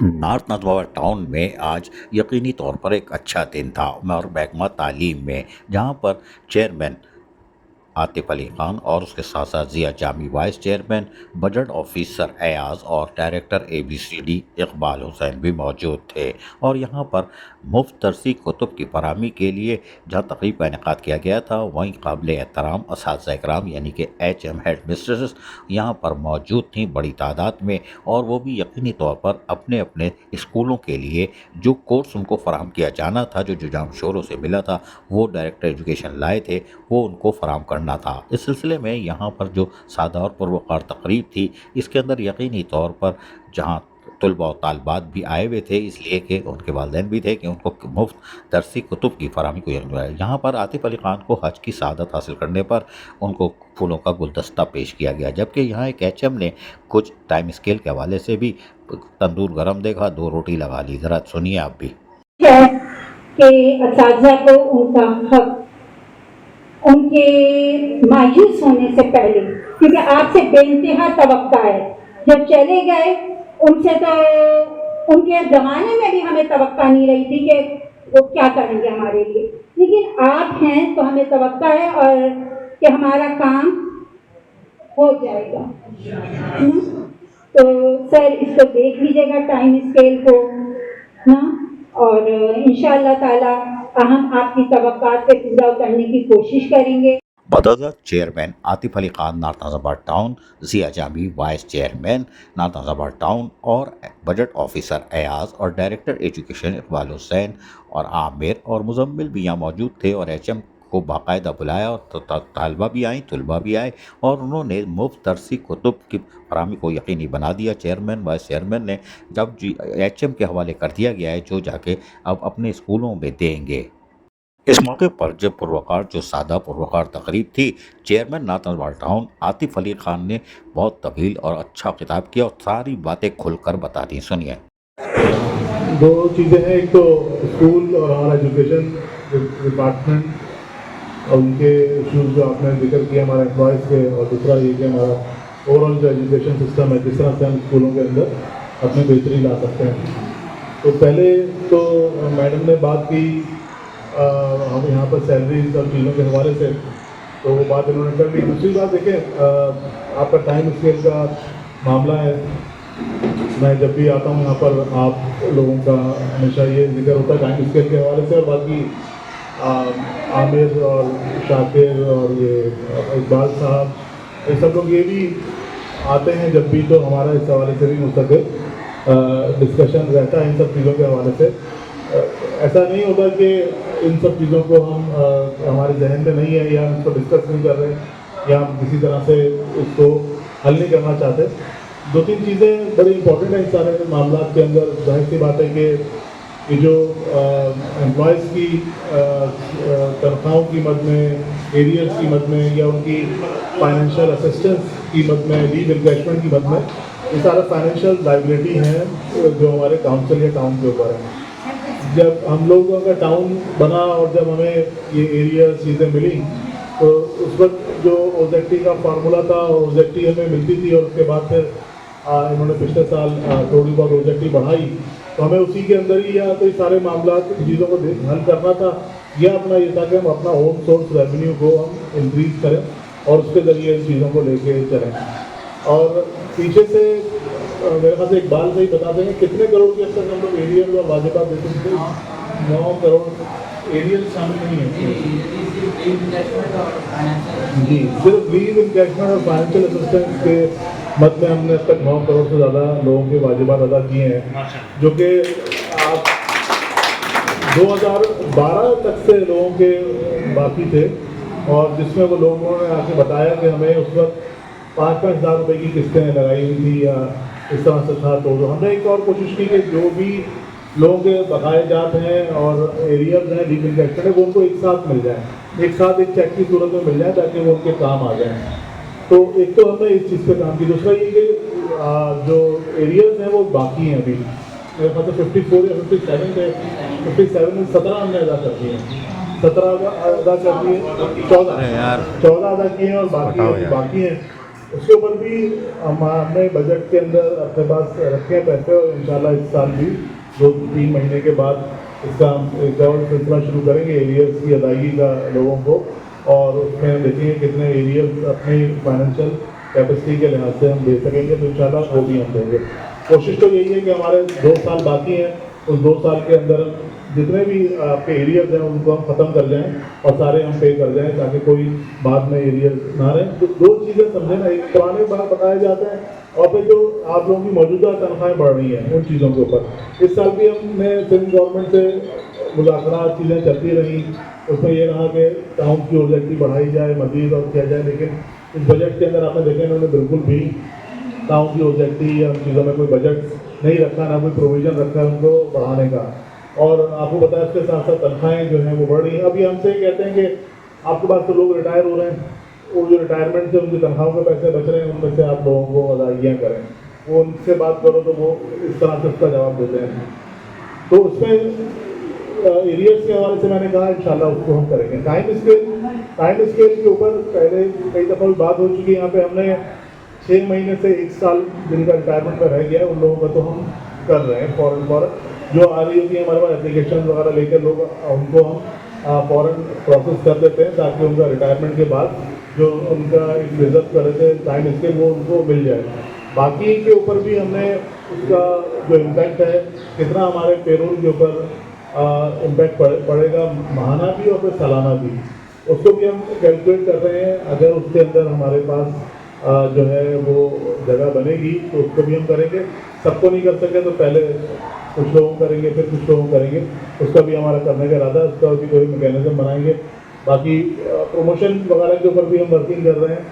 North نازاوار town میں آج یقینی طور پر ایک اچھا دن تھا اور محکمہ تعلیم میں، جہاں پر چیئرمین عاطف علی خان اور اس کے ساتھ ساتھ Zia Jami vice chairman, budget officer Ayaz اور ڈائریکٹر ABCD اقبال حسین بھی موجود تھے، اور یہاں پر مفت درسی کتب کی فراہمی کے لیے جہاں تقریب کا انعقاد کیا گیا تھا، وہیں قابل احترام اساتذہ اکرام یعنی کہ HM ہیڈ مسٹریس یہاں پر موجود تھیں بڑی تعداد میں، اور وہ بھی یقینی طور پر اپنے اپنے اسکولوں کے لیے جو کورس ان کو فراہم کیا جانا تھا، جو جام شوروں سے ملا تھا، وہ ڈائریکٹر ایجوکیشن لائے تھے، وہ ان کو فراہم کرنا تھا۔ اس سلسلے میں یہاں پر جو سادہ اور پروقار تقریب تھی، اس کے اندر یقینی طور پر جہاں طلباء و طالبات بھی آئے ہوئے تھے، اس لیے کہ ان کے والدین بھی تھے کہ ان کو مفت درسی کتب کی فراہمی کو یہاں پر عاطف علی خان کو حج کی سعادت حاصل کرنے پر ان کو پھولوں کا گلدستہ پیش کیا گیا، جبکہ یہاں ایک HM نے کچھ ٹائم اسکیل کے حوالے سے بھی تندور گرم دیکھا، 2 روٹی لگا لی۔ ذرا سنیے آپ بھی۔ ہے کہ اساتذہ کو ان کا حق ان کے مایوس ہونے سے پہلے، کیونکہ آپ سے بے انتہا توقع ہے، جب چلے گئے ان سے تو ان کے زمانے میں بھی ہمیں توقع نہیں رہی تھی کہ وہ کیا کریں گے ہمارے لیے، لیکن آپ ہیں تو ہمیں توقع ہے اور کہ ہمارا کام ہو جائے گا۔ تو سر اس کو دیکھ لیجیے گا ٹائم اسکیل کو نا، اور انشاءاللہ تعالی ہم آپ کی توقعات پہ پورا کرنے کی کوشش کریں گے۔ بدوزہ chairman Atif Ali Khan north نازاوار town, Zia Jami vice chairman north نازاوار town, اور بجٹ آفیسر ایاز اور ڈائریکٹر ایجوکیشن اقبال حسین اور عامر اور مزمل بھی یہاں موجود تھے، اور HM کو باقاعدہ بلایا، اور طالبہ بھی آئیں، طلبہ بھی آئے، اور انہوں نے مفت درسی کتب کی فراہمی کو یقینی بنا دیا۔ چیئرمین وائس چیئرمین نے جب HM کے حوالے کر دیا گیا ہے، جو جا کے اب اپنے اسکولوں میں دیں گے۔ اس موقع پر جب پروقار جو سادہ پروقار تقریب تھی، chairman north نازاوار town Atif Ali Khan نے بہت طویل اور اچھا خطاب کیا اور ساری باتیں کھل کر بتا دی۔ سنیے۔ دو چیزیں ہیں، ایک تو اسکول اور ہمارا ایجوکیشن ڈپارٹمنٹ اور ان کے ایشوز جو آپ نے ذکر کیا ہمارے امپلائز کے، اور دوسرا یہ کہ ہمارا اوور آل جو ایجوکیشن سسٹم ہے، جس طرح سے ہم اسکولوں کے اندر اپنی بہتری لا سکتے ہیں۔ تو پہلے تو میڈم نے بات کی ہم یہاں پر سیلریز اور چیزوں کے حوالے سے، تو وہ بات انہوں نے کر لی۔ دوسری بات دیکھیں، آپ کا ٹائم اسکیل کا معاملہ ہے، میں جب بھی آتا ہوں یہاں پر آپ لوگوں کا ہمیشہ یہ ذکر ہوتا ہے ٹائم اسکیل کے حوالے سے، اور باقی عامر اور شاکر اور یہ اقبال صاحب، یہ سب لوگ یہ بھی آتے ہیں جب بھی، تو ہمارا اس حوالے سے بھی مستقل ڈسکشن رہتا ہے ان سب چیزوں کے حوالے سے۔ ایسا نہیں ہوتا کہ ان سب چیزوں کو ہم ہمارے ذہن میں نہیں ہے، یا ہم اس کو ڈسکس نہیں کر رہے، یا ہم کسی طرح سے اس کو حل نہیں کرنا چاہتے۔ دو تین چیزیں بڑی امپورٹنٹ ہیں اس سارے معاملات کے اندر۔ ظاہر سی بات ہے کہ یہ جو امپلائز کی تنخواہوں کی مد میں، ایریئرز کی مد میں، یا ان کی فائنینشیل اسسٹنس کی مد میں، لیو انکیشمنٹ کی مد میں، یہ سارا فائنینشیل لائبلٹی ہیں جو ہمارے کاؤنسل یا ٹاؤن کے اوپر ہیں۔ جب ہم لوگوں کا ٹاؤن بنا اور جب ہمیں یہ ایریاز چیزیں ملی، تو اس وقت جو اوزیکٹی کا فارمولا تھا، اوزیکٹی ہمیں ملتی تھی، اور اس کے بعد پھر انہوں نے پچھلے سال تھوڑی بہت اوزیکٹی بڑھائی، تو ہمیں اسی کے اندر ہی یا تو یہ سارے معاملات چیزوں کو حل کرنا تھا، یا اپنا یہ تھا کہ ہم اپنا ہوم سورس ریونیو کو ہم انکریز کریں اور اس کے ذریعے ان چیزوں کو لے کے چلیں۔ اور پیچھے سے میرے خیال سے اقبال سے ہی بتا دیں گے کتنے کروڑ کے اب تک ہم لوگ ایریل اور واجبات دیتے تھے؟ 9 کروڑ ایریل شامل نہیں ہے جی، صرف لیو انکیشمنٹ اور فائنینشیل اسسٹنس کے مد میں ہم نے اب تک 9 کروڑ سے زیادہ لوگوں کے واجبات ادا کیے ہیں، جو کہ آپ 2012 تک سے لوگوں کے باقی تھے، اور جس میں وہ لوگوں نے آ کے بتایا کہ ہمیں اس وقت 5-5 ہزار روپے کی قسطیں لگائی ہوئی تھی یا اس طرح سے تھا۔ تو ہم نے ایک اور کوشش کی کہ جو بھی لوگوں کے بقائے جات ہیں اور ایریئرز ہیں، لیو انکیشمنٹ ہے، وہ ان کو ایک ساتھ مل جائیں، ایک ساتھ ایک چیک کی صورت میں مل جائیں، تاکہ وہ ان کے کام آ جائیں۔ تو ایک تو ہم نے اس چیز پہ کام کی۔ دوسرا یہ کہ جو ایریئرز ہیں وہ باقی ہیں ابھی، میرے خیال سے 54 یا 57 تھے، 57 میں 17 ہم نے ادا کر دیے ہیں، 17 ادا کر دیے، 14 ادا کیے ہیں، اور باقی ہیں۔ उसके ऊपर भी हमने बजट के अंदर अपने पास रखे हैं पैसे, और इंशाल्लाह इस साल भी 2-3 महीने के बाद इसका हम एक और सिलसिला शुरू करेंगे एरियर्स की अदायगी का लोगों को, और उसमें देखेंगे कितने एरियर्स अपनी फाइनेंशियल कैपेसिटी के लिहाज से हम दे सकेंगे, तो इंशाल्लाह वो भी हम देंगे। कोशिश तो यही है कि हमारे 2 साल बाकी हैं, उस 2 साल के अंदर जितने भी आपके एरियर्स हैं उनको हम ख़त्म कर जाएं और सारे हम पे कर जाएं, ताकि कोई बाद में एरियर्स ना रहे। तो 2 चीज़ें समझे ना, एक पुराने बात बताए जाते हैं और फिर जो आप लोगों की मौजूदा तनख्वाहें बढ़ रही हैं उन चीज़ों के ऊपर। इस साल भी हमने सिंध गवर्नमेंट से मुज़ाकरात चीज़ें चलती रहीं, उसमें ये रहा कि टाउन की ऑब्जेक्टिव बढ़ाई जाए मज़ीद और किया जाए, लेकिन इस बजट के अंदर आपने देखा इन्होंने बिल्कुल भी टाउन की ऑब्जेक्टिव या उन चीज़ों में कोई बजट नहीं रखा, ना कोई प्रोविज़न रखा है उनको बढ़ाने का। और आपको पता है इसके साथ साथ तनख्वाहें जो हैं वो बढ़ रही हैं। अभी हमसे कहते हैं कि आपके पास तो लोग रिटायर हो रहे हैं, वो जो रिटायरमेंट से उनकी तनख्वाहों के पैसे बच रहे हैं उनमें से आप लोगों को अदायगियाँ करें, वो उनसे बात करो तो वो इस तरह से उसका जवाब देते हैं। तो उसमें एरियर्स के हवाले से मैंने कहा इंशाल्लाह उसको हम करेंगे। टाइम स्केल के ऊपर पहले कई दफ़ा भी बात हो चुकी है। यहाँ पे हमने 6 महीने से 1 साल जिनका रिटायरमेंट में रह गया है उन लोगों का तो हम कर रहे हैं फ़ौरन जो आ रही होती है हमारे पास एप्लीकेशन वगैरह लेकर लोग, उनको हम फ़ौरन प्रोसेस कर देते हैं ताकि उनका रिटायरमेंट के बाद जो उनका एक रिजर्व कर रहे थे टाइम स्केल वो उनको मिल जाए। बाकी के ऊपर भी हमने उसका जो इम्पैक्ट है कितना हमारे पेरोल के ऊपर इम्पैक्ट पड़ेगा, माहाना भी और फिर सालाना भी, उसको भी हम कैलकुलेट कर रहे हैं। अगर उसके अंदर हमारे पास जो है वो जगह बनेगी तो उसको भी हम करेंगे। सबको नहीं कर सके तो पहले कुछ लोग करेंगे फिर कुछ लोग करेंगे, उसका भी हमारा करने का इरादा है, उसका भी कोई मैकेनिज्म बनाएंगे। बाकी प्रमोशन वगैरह के ऊपर भी हम वर्किंग कर रहे हैं,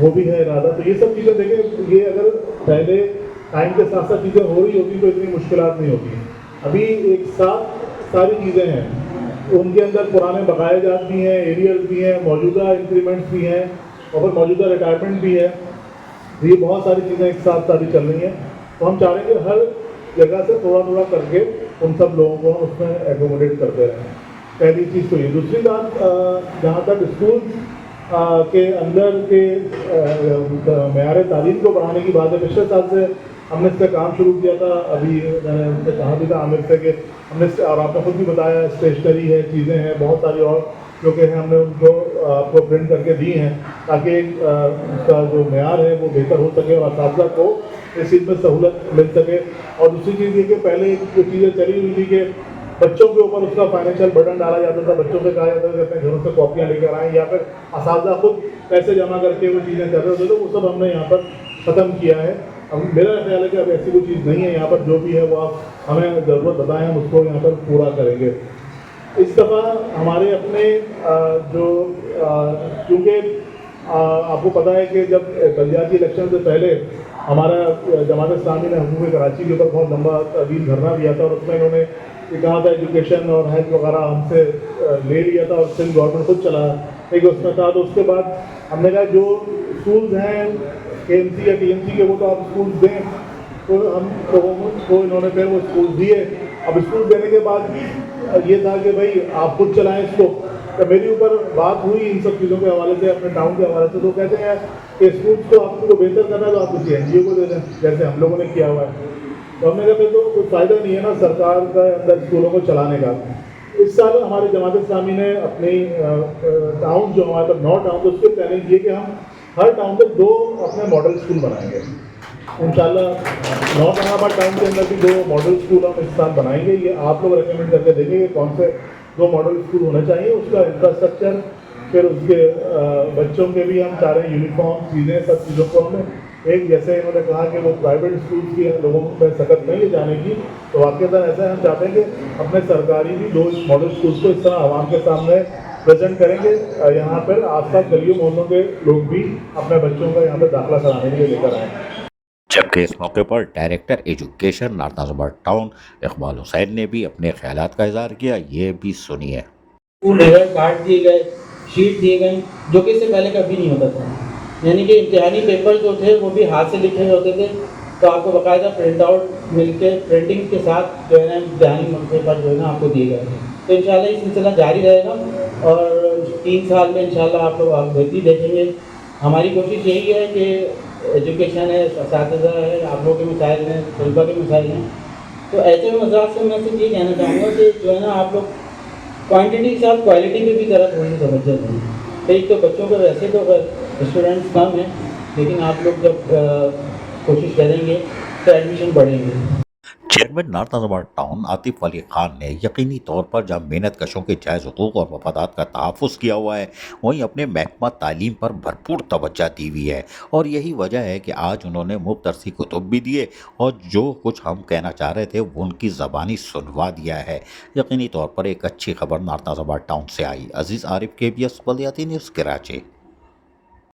वो भी है इरादा। तो ये सब चीज़ें देखें, ये अगर पहले टाइम के साथ साथ चीज़ें हो रही होती तो इतनी मुश्किलात नहीं होती। अभी एक साथ सारी चीज़ें हैं, उनके अंदर पुराने बकायाजात भी हैं, एरियर्स भी हैं, मौजूदा इंक्रीमेंट्स भी हैं और फिर मौजूदा रिटायरमेंट भी है। ये बहुत सारी चीज़ें एक साथ सारी चल रही हैं, तो हम चाह रहे हैं कि हर जगह से थोड़ा थोड़ा करके उन सब लोगों को हम उसमें एकोमोडेट करते रहें। पहली चीज़ तो ये। दूसरी बात, जहाँ तक स्कूल के अंदर के मेयार तालीम को बढ़ाने की बात है, पिछले साल से हमने इस पर काम शुरू किया था। अभी मैंने उनसे कहा भी था आमिर से कि हमने, और आपने खुद भी बताया, स्टेशनरी है, चीज़ें हैं बहुत सारी और जो कि हमने उनको आपको प्रिंट करके दी हैं ताकि उसका जो मेयार है वो बेहतर हो सके और असातिज़ा को इस चीज़ में सहूलत मिल सके। और दूसरी चीज़ ये कि पहले जो चीज़ें चली हुई थी कि बच्चों के ऊपर उसका फाइनेंशियल बर्डन डाला जाता था, बच्चों से कहा जाता था कि अपने घरों से कॉपियाँ लेकर आएँ या फिर असातिज़ा खुद पैसे जमा करके वो चीज़ें कर रहे होते, तो वो सब हमने यहाँ पर ख़त्म किया है। अब मेरा ख्याल है कि अब ऐसी कोई चीज़ नहीं है यहाँ पर, जो भी है वो आप हमें ज़रूरत बताएं, हम उसको यहाँ पर पूरा करेंगे। इस दफ़ा हमारे अपने क्योंकि आपको पता है कि जब बल्दियाती इलेक्शन से पहले हमारा जमात इस्लामी ने हुकूमत कराची के ऊपर बहुत लंबा तवील धरना दिया था और उसमें इन्होंने ये कहा था एजुकेशन और हेल्थ वगैरह हमसे ले लिया था और सिंध गवर्नमेंट खुद चला एक उसमें था। तो उसके बाद हमने कहा जो स्कूल्स हैं KMC या TMC के वो तो आप स्कूल्स दें, तो हम लोगों को इन्होंने फिर वो स्कूल दिए। अब स्कूल देने के बाद ये था कि भाई आप खुद चलाएं इसको। तो मेरी ऊपर बात हुई इन सब चीज़ों के हवाले से, अपने टाउन के हवाले से, तो कहते हैं कि स्कूल्स को आपको बेहतर करना है तो आप किसी NGO को दे दें, जैसे हम लोगों ने किया हुआ है। तो हमने कहा फिर तो कोई फ़ायदा नहीं है ना सरकार का अंदर स्कूलों को चलाने का। इस साल हमारी जमात इस्लामी ने अपनी टाउन जो हमारे पास 9 टाउन, तो उसके प्लानिंग की कि हम हर टाउन में 2 अपने मॉडल स्कूल बनाएंगे इंशाल्लाह। नॉर्थ इलाहाबाद टाउन के अंदर भी 2 मॉडल स्कूल हम इस साल बनाएंगे। ये आप लोग रेकमेंड करके देंगे कि कौन से 2 मॉडल स्कूल होने चाहिए, उसका इंफ्रास्ट्रक्चर, फिर उसके बच्चों के भी हम चाह रहे हैं यूनिफॉर्म, चीज़ें, सब चीज़ों को हमें एक, जैसे इन्होंने कहा कि वो प्राइवेट स्कूल की लोगों में सकत नहीं है जाने की, तो वाकई ऐसा है हम चाहते हैं कि अपने सरकारी भी 2 मॉडल स्कूल्स को इस तरह आवाम के सामने प्रेजेंट करेंगे। यहाँ पर आस-पास गलियों मोहल्लों के लोग भी अपने बच्चों का यहाँ पर दाखिला कराने के लिए लेकर आएँ। जबकि इस मौके पर director education north Nazimabad town Iqbal Hussain ने भी अपने ख्यालात का इजहार किया। ये भी सुनिए। रिजल्ट कार्ड दिए गए, शीट दिए गए, जो कि इससे पहले कभी नहीं होता था। यानी कि इम्तिहानी पेपर जो थे वो भी हाथ से लिखे होते थे, तो आपको बाकायदा प्रिंट आउट मिल के प्रिंटिंग के साथ जो है ना इम्तिहानी पेपर जो है ना आपको दिए गए। तो इंशाल्लाह ये सिलसिला जारी रहेगा और 3 साल में इंशाल्लाह आप लोग बेहतरी देखेंगे। ہماری کوشش یہی ہے کہ ایجوکیشن ہے، اساتذہ ہے، آپ لوگوں کے مسائل ہیں، طلباء کے مسائل ہیں، تو ایسے مزاج سے میں صرف یہ کہنا چاہوں گا کہ جو ہے نا آپ لوگ کوانٹٹی کے ساتھ کوالٹی پہ بھی ذرا تھوڑی سی توجہ دیں. ایک تو بچوں کو ویسے تو اسٹوڈنٹس کم ہیں، لیکن آپ لوگ جب کوشش کریں گے تو ایڈمیشن بڑھیں گے. چیئرمین نارتھ آباد ٹاؤن عاطف علی خان نے یقینی طور پر جب محنت کشوں کے جائز حقوق اور مفادات کا تحفظ کیا ہوا ہے، وہیں اپنے محکمہ تعلیم پر بھرپور توجہ دی ہوئی ہے، اور یہی وجہ ہے کہ آج انہوں نے مبترسی کتب بھی دیے اور جو کچھ ہم کہنا چاہ رہے تھے وہ ان کی زبانی سنوا دیا ہے. یقینی طور پر ایک اچھی خبر نارتھ آباد ٹاؤن سے آئی. عزیز عارف، KBS بلدیاتی نیوز، کراچی.